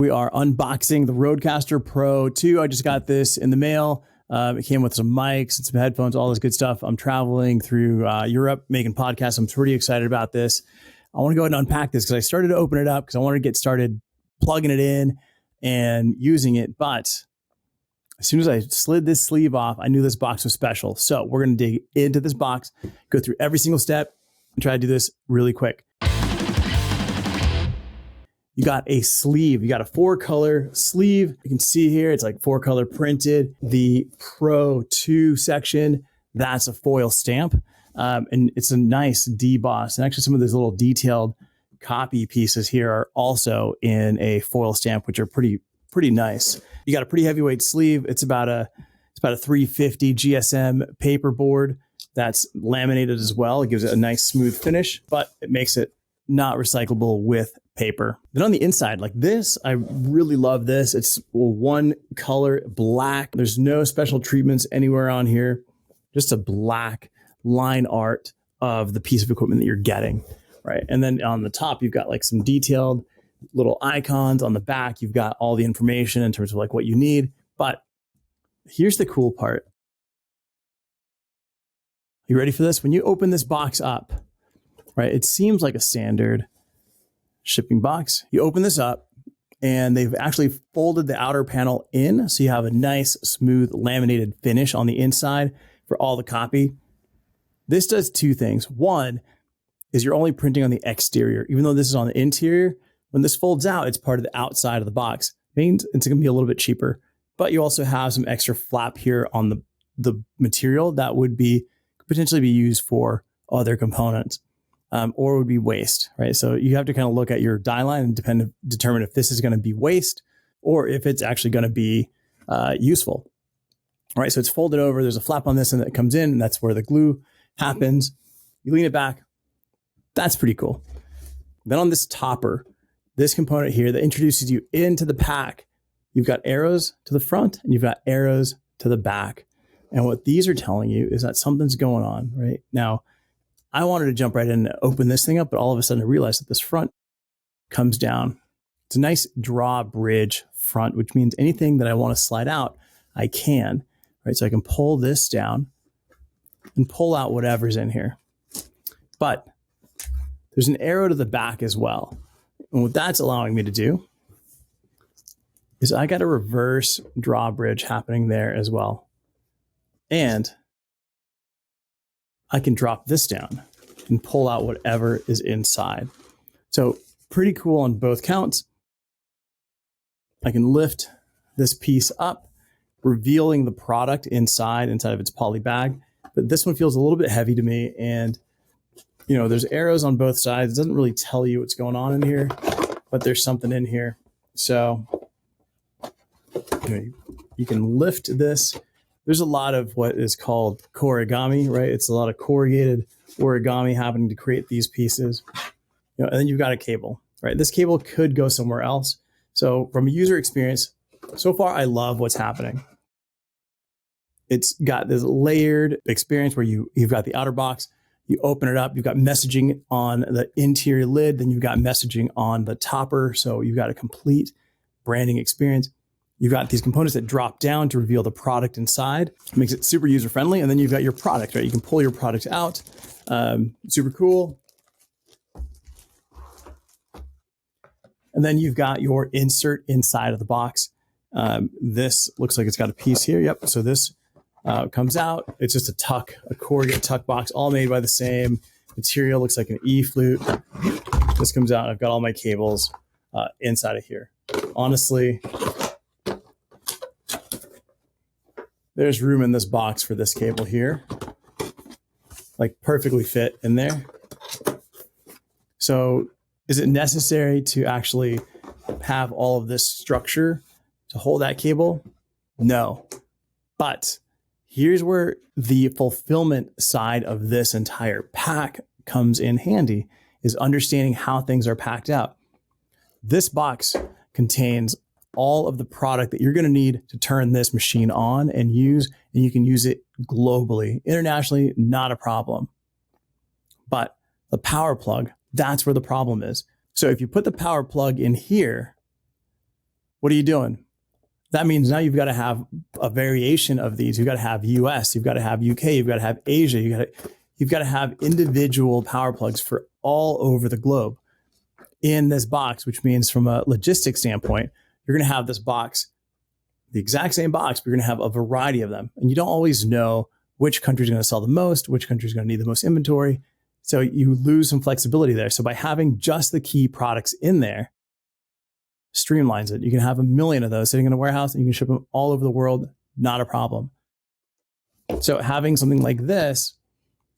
We are unboxing the Rodecaster Pro 2. I just got this in the mail. It came with some mics and some headphones, all this good stuff. I'm traveling through Europe making podcasts. I'm pretty excited about this. I want to go ahead and unpack this because I started to open it up because I wanted to get started plugging it in and using it. But as soon as I slid this sleeve off, I knew this box was special. So we're going to dig into this box, go through every single step, and try to do this really quick. You got a sleeve. You got a 4-color sleeve. You can see here, it's like 4-color printed. The Pro 2 section, that's a foil stamp. And it's a nice deboss. And actually some of those little detailed copy pieces here are also in a foil stamp, which are pretty nice. You got a pretty heavyweight sleeve. It's about a 350 GSM paperboard that's laminated as well. It gives it a nice smooth finish, but it makes it not recyclable with paper. Then on the inside, like this, I really love this. It's one color, black. There's no special treatments anywhere on here. Just a black line art of the piece of equipment that you're getting, right? And then on the top, you've got like some detailed little icons. On the back, you've got all the information in terms of like what you need. But here's the cool part. You ready for this? When you open this box up, right, it seems like a standard shipping box. You open this up and they've actually folded the outer panel in. So you have a nice, smooth, laminated finish on the inside for all the copy. This does two things. One is you're only printing on the exterior, even though this is on the interior. When this folds out, it's part of the outside of the box. It means it's going to be a little bit cheaper, but you also have some extra flap here on the material that would potentially be used for other components. Or would be waste, right? So you have to kind of look at your die line and determine if this is going to be waste or if it's actually going to be useful. All right, so it's folded over. There's a flap on this and it comes in, and that's where the glue happens. You lean it back. That's pretty cool. Then on this topper, this component here that introduces you into the pack, you've got arrows to the front and you've got arrows to the back. And what these are telling you is that something's going on, right? Now, I wanted to jump right in and open this thing up, but all of a sudden I realized that this front comes down. It's a nice drawbridge front, which means anything that I want to slide out, I can, right? So I can pull this down and pull out whatever's in here. But there's an arrow to the back as well. And what that's allowing me to do is I got a reverse drawbridge happening there as well. And I can drop this down and pull out whatever is inside. So pretty cool on both counts. I can lift this piece up, revealing the product inside of its poly bag. But this one feels a little bit heavy to me. And, you know, there's arrows on both sides. It doesn't really tell you what's going on in here, but there's something in here. So you can lift this. There's a lot of what is called origami, right? It's a lot of corrugated origami happening to create these pieces. You know, and then you've got a cable, right? This cable could go somewhere else. So from a user experience, so far, I love what's happening. It's got this layered experience where you've got the outer box, you open it up, you've got messaging on the interior lid, then you've got messaging on the topper. So you've got a complete branding experience. You've got these components that drop down to reveal the product inside. It makes it super user-friendly. And then you've got your product, right? You can pull your product out. Super cool. And then you've got your insert inside of the box. This looks like it's got a piece here. Yep. So this comes out. It's just a corrugated tuck box, all made by the same material. Looks like an E-flute. This comes out. I've got all my cables inside of here. Honestly, there's room in this box for this cable here, like perfectly fit in there. So is it necessary to actually have all of this structure to hold that cable? No. But here's where the fulfillment side of this entire pack comes in handy, is understanding how things are packed out. This box contains all of the product that you're going to need to turn this machine on and use, and you can use it globally. Internationally, not a problem. But the power plug, that's where the problem is. So if you put the power plug in here, What are you doing? That means now you've got to have a variation of these. You've got to have US, you've got to have UK, you've got to have Asia, you've got to have individual power plugs for all over the globe in this box, which means from a logistics standpoint, you're going to have this box, the exact same box, but you're going to have a variety of them. And you don't always know which country is going to sell the most, which country is going to need the most inventory. So you lose some flexibility there. So by having just the key products in there, streamlines it. You can have a million of those sitting in a warehouse and you can ship them all over the world. Not a problem. So having something like this,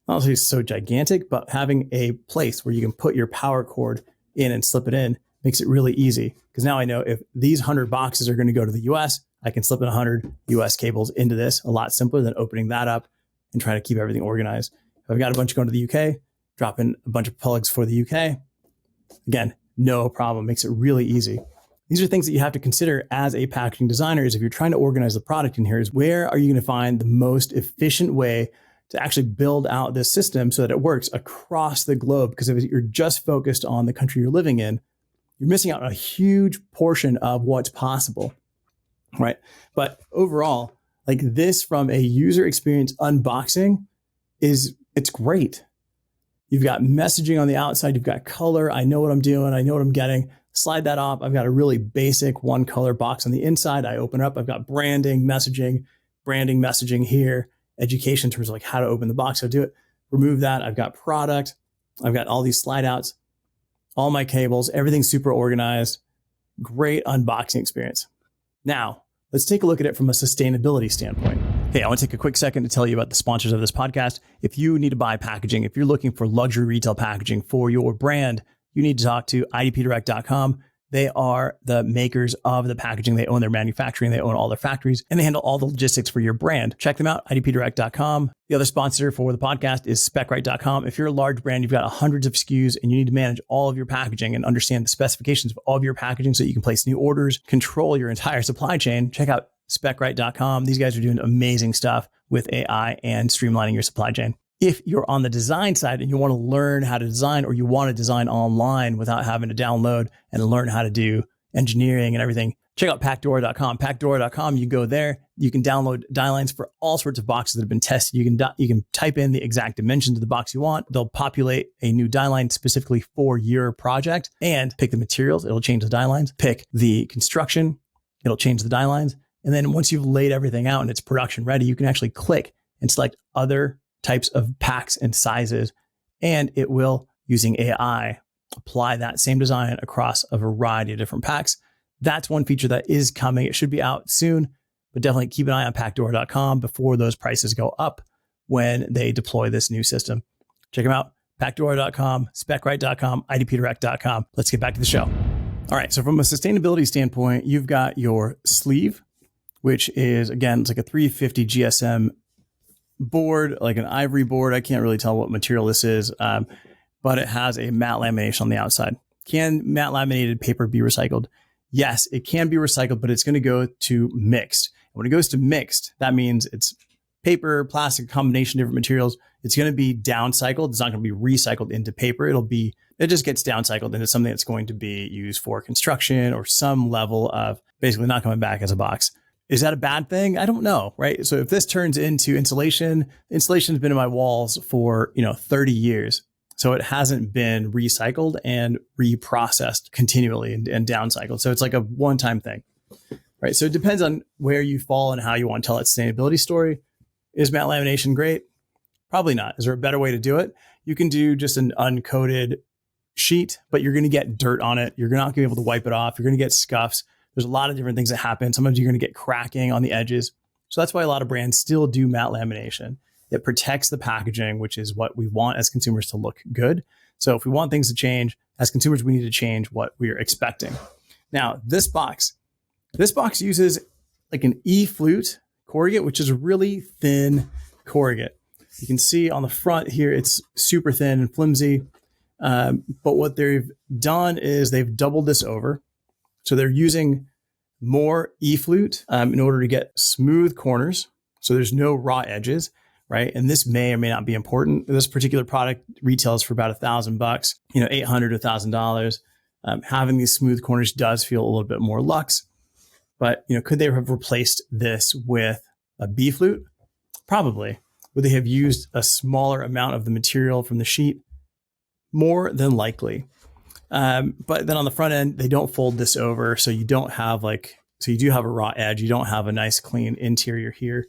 honestly, it's so gigantic, but having a place where you can put your power cord in and slip it in makes it really easy. Because now I know if these 100 boxes are going to go to the US, I can slip in 100 US cables into this. A lot simpler than opening that up and trying to keep everything organized. If I've got a bunch going to the UK, drop in a bunch of plugs for the UK. Again, no problem. Makes it really easy. These are things that you have to consider as a packaging designer is if you're trying to organize the product in here is where are you going to find the most efficient way to actually build out this system so that it works across the globe? Because if you're just focused on the country you're living in, you're missing out on a huge portion of what's possible, right? But overall, like this from a user experience unboxing it's great. You've got messaging on the outside. You've got color. I know what I'm doing. I know what I'm getting. Slide that off. I've got a really basic one color box on the inside. I open up. I've got branding messaging here, education in terms of like how to open the box. So do it. Remove that. I've got product. I've got all these slide outs, all my cables, everything's super organized. Great unboxing experience. Now, let's take a look at it from a sustainability standpoint. Hey, I want to take a quick second to tell you about the sponsors of this podcast. If you need to buy packaging, if you're looking for luxury retail packaging for your brand, you need to talk to idpdirect.com. They are the makers of the packaging. They own their manufacturing. They own all their factories, and they handle all the logistics for your brand. Check them out, idpdirect.com. The other sponsor for the podcast is specwrite.com. If you're a large brand, you've got hundreds of SKUs, and you need to manage all of your packaging and understand the specifications of all of your packaging so that you can place new orders, control your entire supply chain. Check out specwrite.com. These guys are doing amazing stuff with AI and streamlining your supply chain. If you're on the design side and you want to learn how to design, or you want to design online without having to download and learn how to do engineering and everything, check out packdora.com. Packdora.com, you go there, you can download die lines for all sorts of boxes that have been tested. You can type in the exact dimensions of the box you want. They'll populate a new die line specifically for your project and pick the materials. It'll change the die lines. Pick the construction. It'll change the die lines. And then once you've laid everything out and it's production ready, you can actually click and select other types of packs and sizes, and it will, using AI, apply that same design across a variety of different packs. That's one feature that is coming. It should be out soon, but definitely keep an eye on packdora.com before those prices go up when they deploy this new system. Check them out, packdora.com, specwrite.com, idpdirect.com. Let's get back to the show. All right, so from a sustainability standpoint, you've got your sleeve, which is, again, it's like a 350 GSM board, like an ivory board. I can't really tell what material this is, but it has a matte lamination on the outside. Can matte laminated paper be recycled? Yes, it can be recycled, but it's going to go to mixed. When it goes to mixed, that means it's paper, plastic, combination of different materials. It's going to be downcycled. It's not going to be recycled into paper. It just gets downcycled into something that's going to be used for construction or some level of basically not coming back as a box. Is that a bad thing? I don't know, right? So if this turns into insulation has been in my walls for 30 years. So it hasn't been recycled and reprocessed continually and downcycled. So it's like a one-time thing, right? So it depends on where you fall and how you want to tell that sustainability story. Is matte lamination great? Probably not. Is there a better way to do it? You can do just an uncoated sheet, but you're going to get dirt on it. You're not going to be able to wipe it off. You're going to get scuffs. There's a lot of different things that happen. Sometimes you're going to get cracking on the edges. So that's why a lot of brands still do matte lamination. It protects the packaging, which is what we want as consumers to look good. So if we want things to change, as consumers, we need to change what we are expecting. Now, this box uses like an E-flute corrugate, which is a really thin corrugate. You can see on the front here, it's super thin and flimsy. But what they've done is they've doubled this over. So they're using more E-flute in order to get smooth corners. So there's no raw edges, right? And this may or may not be important. This particular product retails for about $1,000, $800 to $1,000. Having these smooth corners does feel a little bit more luxe. But, could they have replaced this with a B flute? Probably. Would they have used a smaller amount of the material from the sheet? More than likely. But then on the front end, they don't fold this over. So you don't have so you do have a raw edge. You don't have a nice clean interior here.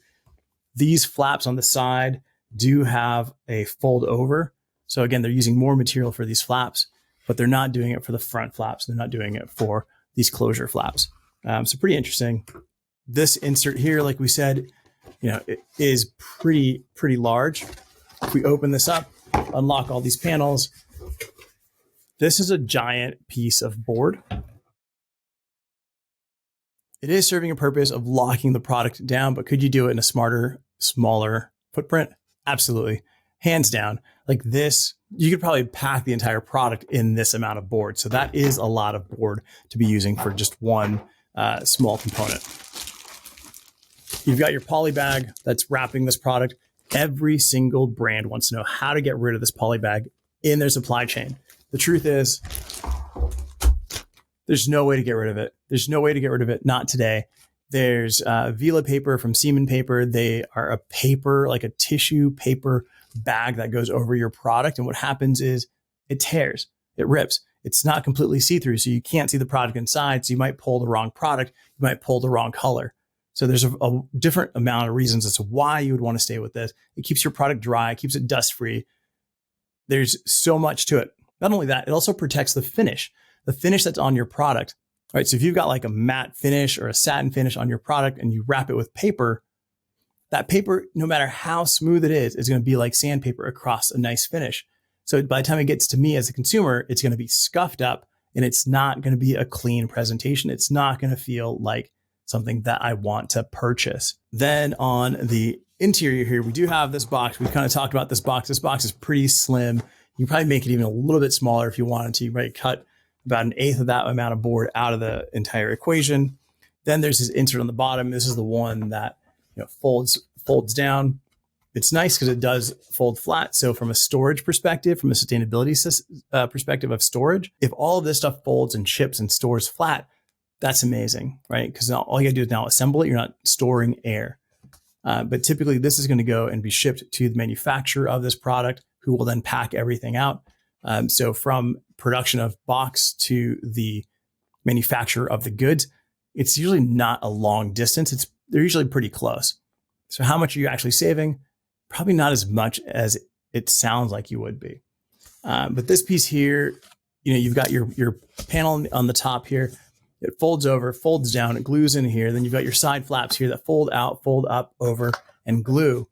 These flaps on the side do have a fold over. So again, they're using more material for these flaps, but they're not doing it for the front flaps. They're not doing it for these closure flaps. So pretty interesting. This insert here, like we said, it is pretty large. If we open this up, unlock all these panels, this is a giant piece of board. It is serving a purpose of locking the product down, but could you do it in a smarter, smaller footprint? Absolutely. Hands down. Like this, you could probably pack the entire product in this amount of board. So that is a lot of board to be using for just one small component. You've got your poly bag that's wrapping this product. Every single brand wants to know how to get rid of this poly bag in their supply chain. The truth is, there's no way to get rid of it. There's no way to get rid of it. Not today. There's Vela paper from Seaman Paper. They are a paper, like a tissue paper bag that goes over your product. And what happens is it tears, it rips. It's not completely see-through, so you can't see the product inside. So you might pull the wrong product. You might pull the wrong color. So there's a different amount of reasons as to why you would want to stay with this. It keeps your product dry, keeps it dust-free. There's so much to it. Not only that, it also protects the finish that's on your product. All right, so if you've got like a matte finish or a satin finish on your product and you wrap it with paper, that paper, no matter how smooth it is going to be like sandpaper across a nice finish. So by the time it gets to me as a consumer, it's going to be scuffed up and it's not going to be a clean presentation. It's not going to feel like something that I want to purchase. Then on the interior here, we do have this box. We've kind of talked about this box. This box is pretty slim. You can probably make it even a little bit smaller if you wanted to. You might cut about 1/8 of that amount of board out of the entire equation. Then there's this insert on the bottom. This is the one that folds down. It's nice because it does fold flat. So from a storage perspective, from a sustainability perspective of storage, if all of this stuff folds and ships and stores flat, that's amazing, right? Because all you gotta do is now assemble it. You're not storing air. But typically this is gonna go and be shipped to the manufacturer of this product, who will then pack everything out. So from production of box to the manufacturer of the goods, it's usually not a long distance. They're usually pretty close. So how much are you actually saving? Probably not as much as it sounds like you would be. But this piece here, you've got your panel on the top here. It folds over, folds down, it glues in here. Then you've got your side flaps here that fold out, fold up, over, and glue.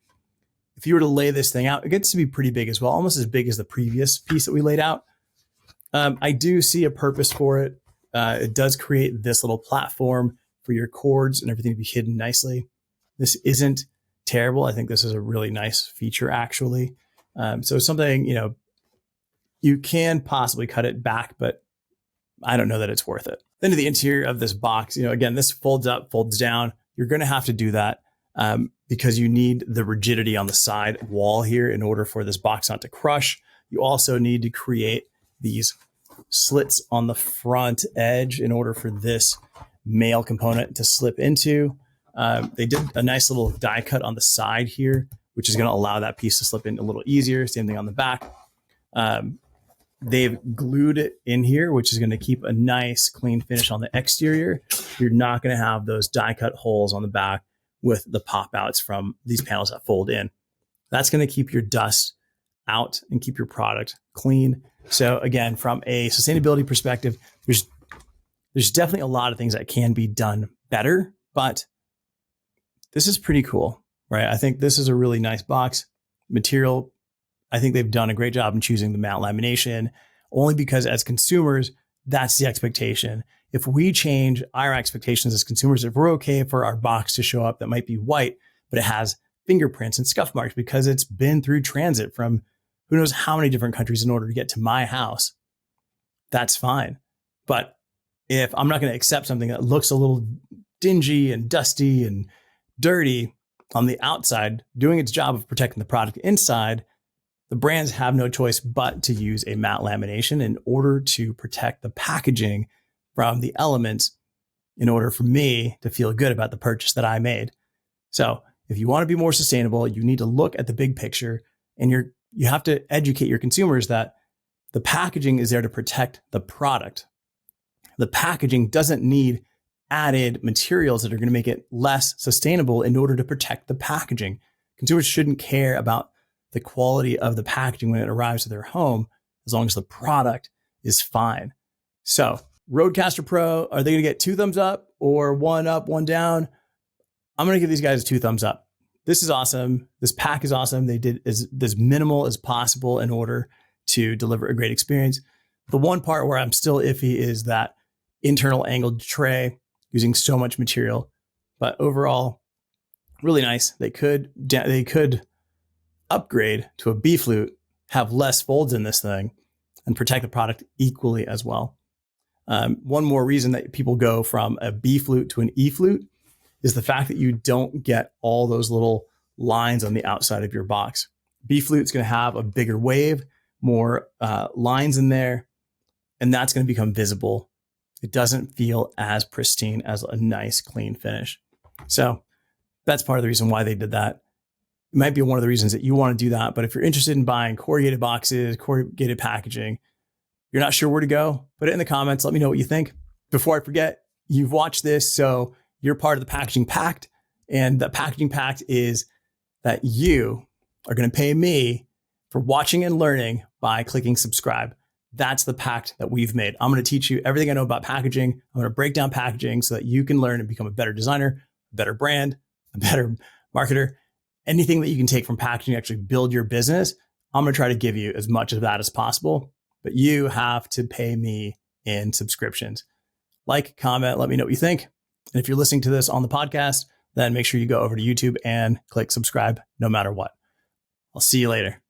If you were to lay this thing out, it gets to be pretty big as well, almost as big as the previous piece that we laid out. I do see a purpose for it. It does create this little platform for your cords and everything to be hidden nicely. This isn't terrible. I think this is a really nice feature, actually. So something, you can possibly cut it back, but I don't know that it's worth it. Then to the interior of this box, again, this folds up, folds down. You're going to have to do that because you need the rigidity on the side wall here in order for this box not to crush. You also need to create these slits on the front edge in order for this male component to slip into. They did a nice little die cut on the side here, which is going to allow that piece to slip in a little easier. Same thing on the back. They've glued it in here, which is going to keep a nice clean finish on the exterior. You're not going to have those die cut holes on the back with the pop outs from these panels that fold in. That's going to keep your dust out and keep your product clean. So again, from a sustainability perspective, there's definitely a lot of things that can be done better, but this is pretty cool, right? I think this is a really nice box material. I think they've done a great job in choosing the matte lamination, only because as consumers, that's the expectation. If we change our expectations as consumers, if we're okay for our box to show up that might be white, but it has fingerprints and scuff marks because it's been through transit from who knows how many different countries in order to get to my house, that's fine. But if I'm not going to accept something that looks a little dingy and dusty and dirty on the outside, doing its job of protecting the product inside, the brands have no choice but to use a matte lamination in order to protect the packaging from the elements in order for me to feel good about the purchase that I made. So if you want to be more sustainable, you need to look at the big picture, and you have to educate your consumers that the packaging is there to protect the product. The packaging doesn't need added materials that are going to make it less sustainable in order to protect the packaging. Consumers shouldn't care about the quality of the packaging when it arrives at their home, as long as the product is fine. So Rodecaster Pro, are they going to get 2 thumbs up or 1 up, 1 down? I'm going to give these guys 2 thumbs up. This is awesome. This pack is awesome. They did as minimal as possible in order to deliver a great experience. The one part where I'm still iffy is that internal angled tray using so much material, but overall, really nice. They could upgrade to a B flute, have less folds in this thing, and protect the product equally as well. One more reason that people go from a B flute to an E flute is the fact that you don't get all those little lines on the outside of your box. B flute's going to have a bigger wave, more lines in there, and that's going to become visible. It doesn't feel as pristine as a nice, clean finish. So that's part of the reason why they did that. It might be one of the reasons that you want to do that. But if you're interested in buying corrugated boxes, corrugated packaging, you're not sure where to go, put it in the comments. Let me know what you think. Before I forget, you've watched this, so you're part of the Packaging Pact. And the Packaging Pact is that you are going to pay me for watching and learning by clicking subscribe. That's the pact that we've made. I'm going to teach you everything I know about packaging. I'm going to break down packaging so that you can learn and become a better designer, a better brand, a better marketer. Anything that you can take from packaging to actually build your business, I'm going to try to give you as much of that as possible. But you have to pay me in subscriptions. Like, comment, let me know what you think. And if you're listening to this on the podcast, then make sure you go over to YouTube and click subscribe no matter what. I'll see you later.